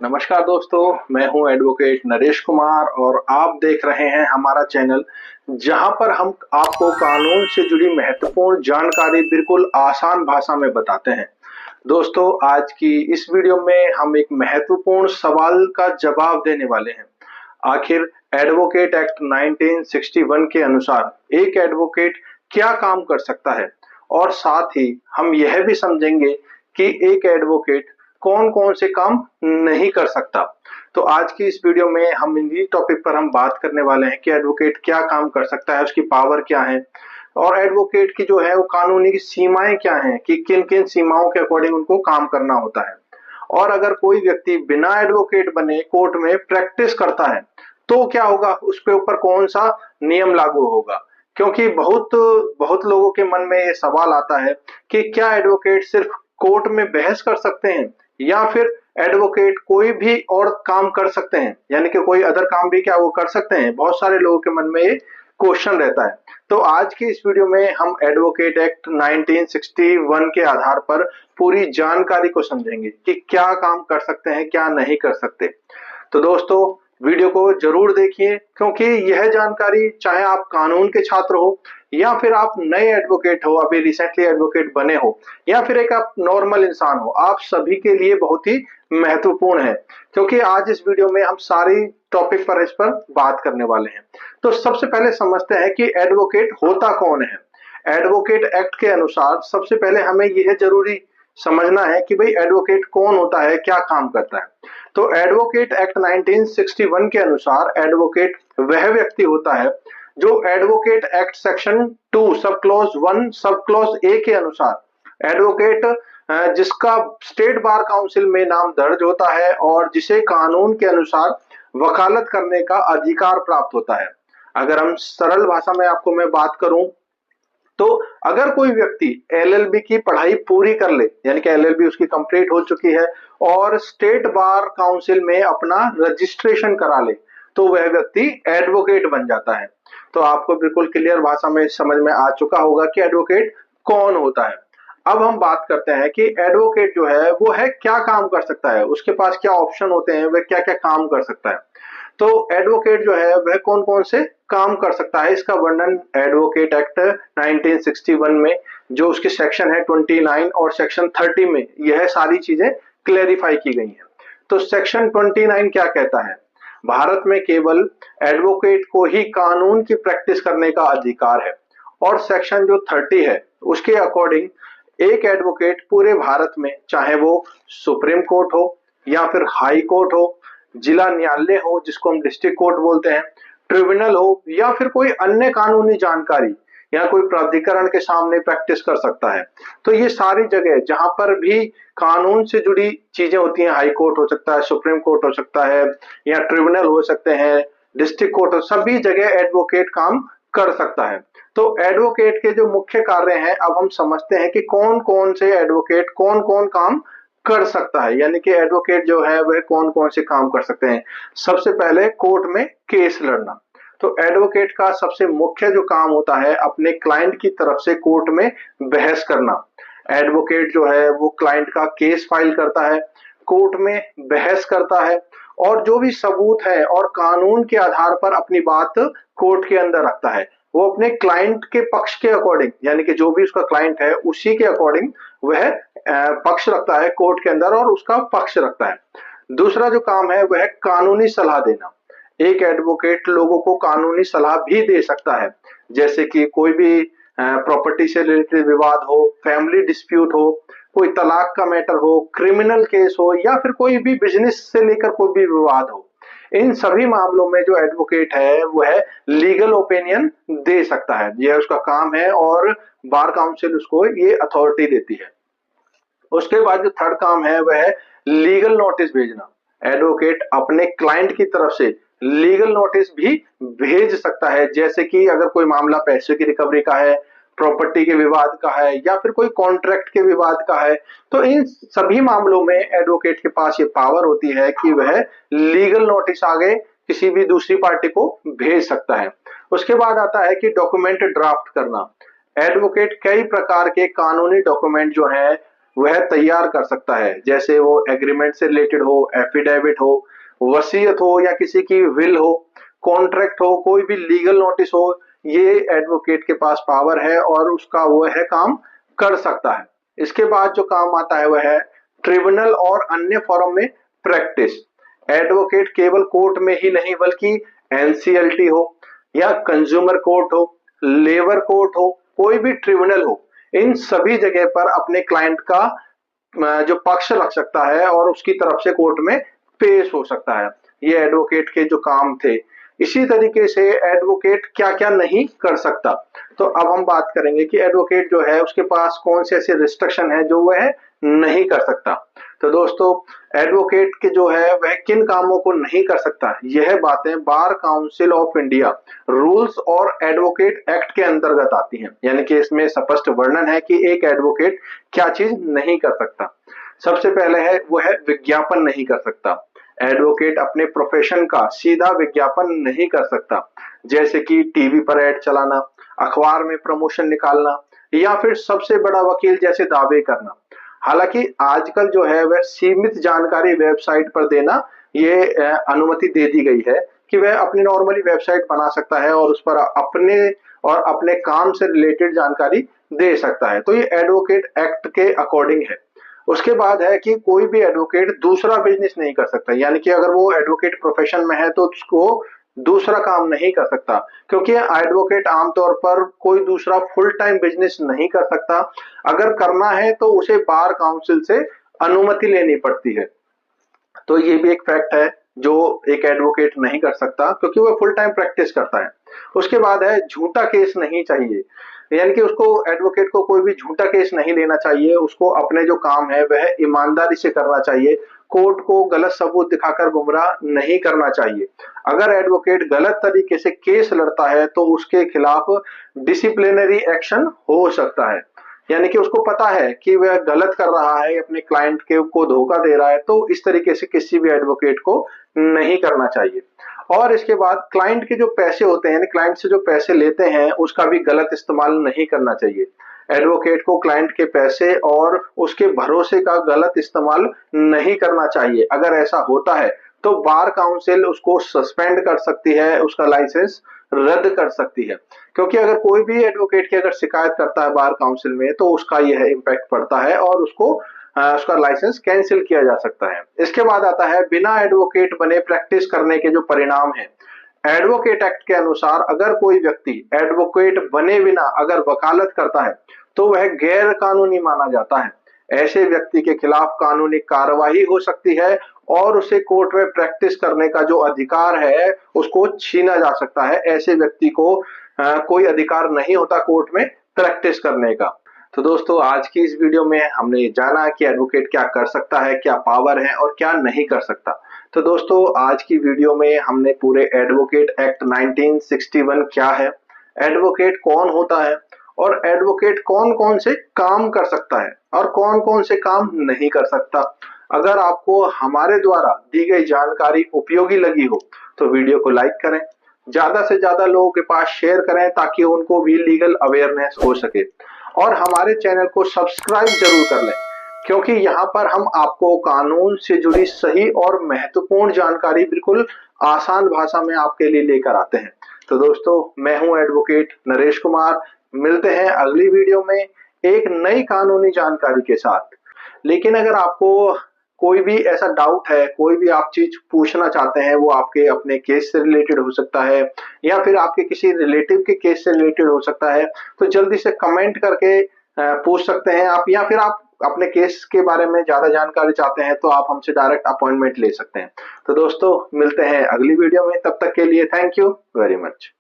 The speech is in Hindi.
नमस्कार दोस्तों, मैं हूं एडवोकेट नरेश कुमार और आप देख रहे हैं हमारा चैनल जहां पर हम आपको कानून से जुड़ी महत्वपूर्ण जानकारी बिल्कुल आसान भाषा में बताते हैं। दोस्तों, आज की इस वीडियो में हम एक महत्वपूर्ण सवाल का जवाब देने वाले हैं। आखिर एडवोकेट एक्ट 1961 के अनुसार एक एडवोकेट क्या काम कर सकता है और साथ ही हम यह भी समझेंगे कि एक एडवोकेट कौन-कौन से काम नहीं कर सकता। तो आज की इस वीडियो में हम इन्हीं टॉपिक पर हम बात करने वाले हैं कि एडवोकेट क्या काम कर सकता है, उसकी पावर क्या है और एडवोकेट की जो है वो कानूनी की सीमाएँ क्या हैं कि किन-किन सीमाओं के अकॉर्डिंग उनको काम करना होता है। और अगर कोई व्यक्ति बिना एडवोकेट बने कोर्ट में प्रैक्टिस करता है, तो क्या होगा? उसके ऊपर कौन-सा नियम लागू होगा? क्योंकि बहुत बहुत लोगों के मन में ये सवाल आता है कि क्या एडवोकेट सिर्फ कोर्ट में बहस कर सकते हैं या फिर एडवोकेट कोई भी और काम कर सकते हैं, यानी कि कोई अदर काम भी क्या वो कर सकते हैं? बहुत सारे लोगों के मन में ये क्वेश्चन रहता है। तो आज की इस वीडियो में हम एडवोकेट एक्ट 1961 के आधार पर पूरी जानकारी को समझेंगे कि क्या काम कर सकते हैं, क्या नहीं कर सकते। तो दोस्तों, वीडियो को जरूर देखिए क्योंकि यह जानकारी चाहे आप कानून के छात्र हो या फिर आप नए एडवोकेट हो, अभी रिसेंटली एडवोकेट बने हो या फिर एक आप नॉर्मल इंसान हो, आप सभी के लिए बहुत ही महत्वपूर्ण है क्योंकि आज इस वीडियो में हम सारी टॉपिक पर इस पर बात करने वाले हैं। तो सबसे पहले समझते हैं कि एडवोकेट होता कौन है। एडवोकेट एक्ट के अनुसार सबसे पहले हमें यह जरूरी समझना है कि भाई एडवोकेट कौन होता है, क्या काम करता है। तो एडवोकेट एक्ट 1961 के अनुसार एडवोकेट वह व्यक्ति होता है जो advocate act section 2 sub clause 1 sub clause A के अनुसार एडवोकेट जिसका स्टेट बार काउंसिल में नाम दर्ज होता है और जिसे कानून के अनुसार वकालत करने का अधिकार प्राप्त होता है। अगर हम सरल भाषा में आपको मैं बात करूं तो अगर कोई व्यक्ति एलएलबी की पढ़ाई पूरी कर ले, यानी कि एलएलबी उसकी कंप्लीट हो चुकी है और स्टेट बार काउंसिल में अपना रजिस्ट्रेशन करा ले, तो वह व्यक्ति एडवोकेट बन जाता है। तो आपको बिल्कुल क्लियर भाषा में समझ में आ चुका होगा कि एडवोकेट कौन होता है। अब हम बात करते हैं कि एडवोकेट जो है वो है क्या काम कर सकता है, उसके पास क्या ऑप्शन होते हैं, वह क्या क्या काम कर सकता है। तो एडवोकेट जो है वह कौन-कौन से काम कर सकता है, इसका वर्णन एडवोकेट एक्ट 1961 में जो उसके सेक्शन है 29 और सेक्शन 30 में यह सारी चीजें क्लेरिफाई की गई हैं। तो सेक्शन 29 क्या कहता है? भारत में केवल एडवोकेट को ही कानून की प्रैक्टिस करने का अधिकार है और सेक्शन जो 30 है उसके अकॉर्डिंग एक एडवोकेट पूरे भारत में, चाहे वो सुप्रीम कोर्ट हो या फिर हाई कोर्ट हो, जिला न्यायालय हो जिसको हम डिस्ट्रिक्ट कोर्ट बोलते हैं, ट्रिब्यूनल हो या फिर कोई अन्य कानूनी जानकारी या कोई प्राधिकरण के सामने प्रैक्टिस कर सकता है। तो ये सारी जगह जहां पर भी कानून से जुड़ी चीजें होती हैं, हाई कोर्ट हो सकता है, सुप्रीम कोर्ट हो सकता है या ट्रिब्यूनल हो सकते हैं, डिस्ट्रिक्ट कोर्ट हो, सभी जगह एडवोकेट काम कर सकता है। तो एडवोकेट के जो मुख्य कार्य हैं अब हम समझते हैं कि कौन कौन से एडवोकेट कौन कौन काम कर सकता है, यानी कि एडवोकेट जो है वह कौन कौन से काम कर सकते हैं। सबसे पहले कोर्ट में केस लड़ना। तो एडवोकेट का सबसे मुख्य जो काम होता है अपने क्लाइंट की तरफ से कोर्ट में बहस करना। एडवोकेट जो है वो क्लाइंट का केस फाइल करता है, कोर्ट में बहस करता है और जो भी सबूत है और कानून के आधार पर अपनी बात कोर्ट के अंदर रखता है। वो अपने क्लाइंट के पक्ष के अकॉर्डिंग, यानी कि जो भी उसका क्लाइंट है उसी के अकॉर्डिंग वह पक्ष रखता है कोर्ट के अंदर और उसका पक्ष रखता है। दूसरा जो काम है वह कानूनी सलाह देना। एक एडवोकेट लोगों को कानूनी सलाह भी दे सकता है, जैसे कि कोई भी प्रॉपर्टी से रिलेटेड विवाद हो, फैमिली डिस्प्यूट हो, कोई तलाक का मैटर हो, क्रिमिनल केस हो या फिर कोई भी बिजनेस से लेकर कोई भी विवाद हो। इन सभी मामलों में जो एडवोकेट है वह लीगल ओपिनियन दे सकता है, यह उसका काम है और बार काउंसिल उसको ये अथॉरिटी देती है। उसके बाद जो थर्ड काम है वह है लीगल नोटिस भेजना। एडवोकेट अपने क्लाइंट की तरफ से लीगल नोटिस भी भेज सकता है, जैसे कि अगर कोई मामला पैसे की रिकवरी का है, प्रॉपर्टी के विवाद का है या फिर कोई कॉन्ट्रैक्ट के विवाद का है, तो इन सभी मामलों में एडवोकेट के पास ये पावर होती है कि वह लीगल नोटिस आगे किसी भी दूसरी पार्टी को भेज सकता है। उसके बाद आता है कि डॉक्यूमेंट ड्राफ्ट करना। एडवोकेट कई प्रकार के कानूनी डॉक्यूमेंट जो है वह तैयार कर सकता है, जैसे वो एग्रीमेंट से रिलेटेड हो, एफिडेविट हो, वसीयत हो या किसी की विल हो, कॉन्ट्रैक्ट हो, कोई भी लीगल नोटिस हो, ये एडवोकेट के पास पावर है और उसका वो है काम कर सकता है। इसके बाद जो काम आता है वह है ट्रिब्यूनल और अन्य फोरम में प्रैक्टिस। एडवोकेट केवल कोर्ट में ही नहीं बल्कि एनसीएलटी हो या कंज्यूमर कोर्ट हो, लेबर कोर्ट हो, कोई भी ट्रिब्यूनल हो, इन सभी जगह पर अपने क्लाइंट का जो पक्ष रख सकता है और उसकी तरफ से कोर्ट में पेश हो सकता है। ये एडवोकेट के जो काम थे। इसी तरीके से एडवोकेट क्या क्या नहीं कर सकता। तो अब हम बात करेंगे कि एडवोकेट जो है उसके पास कौन से ऐसे रिस्ट्रिक्शन है जो वह नहीं कर सकता। तो दोस्तों, एडवोकेट के जो है वह किन कामों को नहीं कर सकता, यह बातें bar council of India rules और एडवोकेट एक्ट के अंतर्गत आती हैं। यानी कि इसमें स्पष्ट वर्णन है कि एक एडवोकेट क्या चीज नहीं कर सकता। सबसे पहले है वो है विज्ञापन नहीं कर सकता। एडवोकेट अपने प्रोफेशन का सीधा विज्ञापन नहीं कर सकता, जैसे कि टीवी पर ऐड चलाना, अखबार में प्रमोशन निकालना या फिर सबसे बड़ा वकील जैसे दावे करना। हालांकि आजकल जो है वह सीमित जानकारी वेबसाइट पर देना ये अनुमति दे दी गई है कि वह अपनी नॉर्मली वेबसाइट बना सकता है और उस पर अपने काम से रिलेटेड जानकारी दे सकता है। तो ये एडवोकेट एक्ट के अकॉर्डिंग है। उसके बाद है कि कोई भी एडवोकेट दूसरा बिजनेस नहीं कर सकता। यानी कि अगर वो एडवोकेट प्रोफेशन में है तो उसको दूसरा काम नहीं कर सकता, क्योंकि एडवोकेट आमतौर पर कोई दूसरा फुल टाइम बिजनेस नहीं कर सकता। अगर करना है तो उसे बार काउंसिल से अनुमति लेनी पड़ती है। तो ये भी एक फैक्ट है जो एक एडवोकेट नहीं कर सकता, क्योंकि वो फुल टाइम प्रैक्टिस करता है। उसके बाद है झूठा केस नहीं चाहिए। यानी कि उसको एडवोकेट को कोई भी झूठा केस नहीं लेना चाहिए। उसको अपने जो काम है वह ईमानदारी से करना चाहिए। कोर्ट को गलत सबूत दिखाकर गुमराह नहीं करना चाहिए। अगर एडवोकेट गलत तरीके से केस लड़ता है तो उसके खिलाफ डिसिप्लिनरी एक्शन हो सकता है। यानी कि उसको पता है कि वह गलत कर रहा है, अपने क्लाइंट के को धोखा दे रहा है, तो इस तरीके से किसी भी एडवोकेट को नहीं करना चाहिए। और इसके बाद क्लाइंट के जो पैसे होते हैं, यानी क्लाइंट से जो पैसे लेते हैं, उसका भी गलत इस्तेमाल नहीं करना चाहिए। एडवोकेट को क्लाइंट के पैसे और उसके भरोसे का गलत इस्तेमाल नहीं करना चाहिए। अगर ऐसा होता है तो बार काउंसिल उसको सस्पेंड कर सकती है, उसका लाइसेंस रद्द कर सकती है। क्योंकि अगर कोई भी एडवोकेट की अगर शिकायत करता है बार काउंसिल में तो उसका यह इम्पैक्ट पड़ता है और उसका लाइसेंस कैंसिल किया जा सकता है। इसके बाद आता है बिना एडवोकेट बने प्रैक्टिस करने के जो परिणाम हैं। एडवोकेट एक्ट के अनुसार अगर कोई व्यक्ति एडवोकेट बने बिना अगर वकालत करता है तो वह गैर कानूनी माना जाता है। ऐसे व्यक्ति के खिलाफ कानूनी कार्रवाई हो सकती है और उसे कोर्ट में प्रैक्टिस करने का जो अधिकार है उसको छीना जा सकता है। ऐसे व्यक्ति को कोई अधिकार नहीं होता कोर्ट में प्रैक्टिस करने का। तो दोस्तों, आज की इस वीडियो में हमने जाना कि एडवोकेट क्या कर सकता है, क्या पावर है और क्या नहीं कर सकता। तो दोस्तों, आज की वीडियो में हमने पूरे एडवोकेट एक्ट 1961 क्या है, एडवोकेट कौन होता है और एडवोकेट कौन कौन से काम कर सकता है और कौन कौन से काम नहीं कर सकता। अगर आपको हमारे द्वारा दी गई जानकारी उपयोगी लगी हो तो वीडियो को लाइक करें, ज्यादा से ज्यादा लोगों के पास शेयर करें ताकि उनको भी लीगल अवेयरनेस हो सके, और हमारे चैनल को सब्सक्राइब जरूर कर लें, क्योंकि यहाँ पर हम आपको कानून से जुड़ी सही और महत्वपूर्ण जानकारी बिल्कुल आसान भाषा में आपके लिए लेकर आते हैं। तो दोस्तों, मैं हूं एडवोकेट नरेश कुमार। मिलते हैं अगली वीडियो में एक नई कानूनी जानकारी के साथ। लेकिन अगर आपको कोई भी ऐसा डाउट है, कोई भी आप चीज पूछना चाहते हैं, वो आपके अपने केस से रिलेटेड हो सकता है या फिर आपके किसी रिलेटिव के केस से रिलेटेड हो सकता है, तो जल्दी से कमेंट करके पूछ सकते हैं आप। या फिर आप अपने केस के बारे में ज्यादा जानकारी चाहते हैं तो आप हमसे डायरेक्ट अपॉइंटमेंट ले सकते हैं। तो दोस्तों, मिलते हैं अगली वीडियो में। तब तक के लिए थैंक यू वेरी मच।